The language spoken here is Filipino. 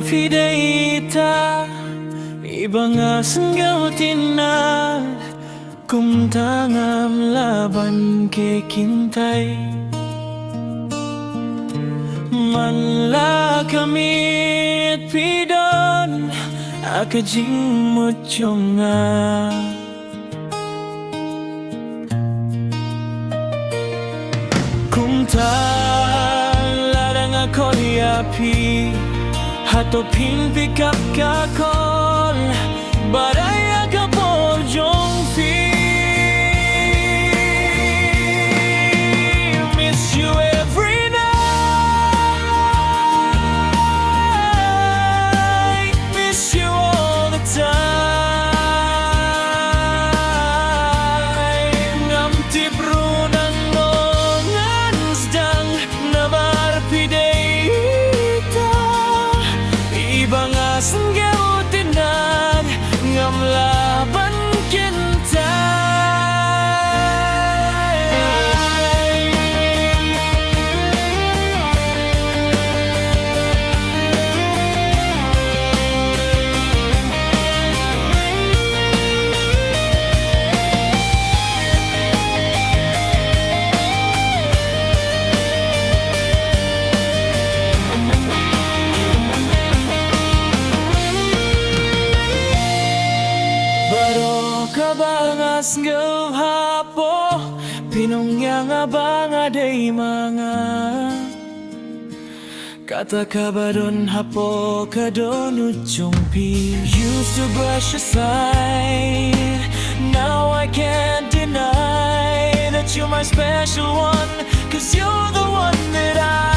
fideita ibang Sngew Tynnad kum tangam laban ke kintay manla kamit pidon akajing mutyonga kum talarang akol yapi hatopin pikap kakol baraya kapol jong fi miss you every night, miss you all the time. Ngam tipro ng nongan sdang nabar pideita ibang Sngew Tynnad ngam laban kabang Sngew hapo pinongyang abang aday mga kata kabadon hapo kadon ujong pi used to brush aside, now I can't deny that you're my special one, 'cause you're the one that I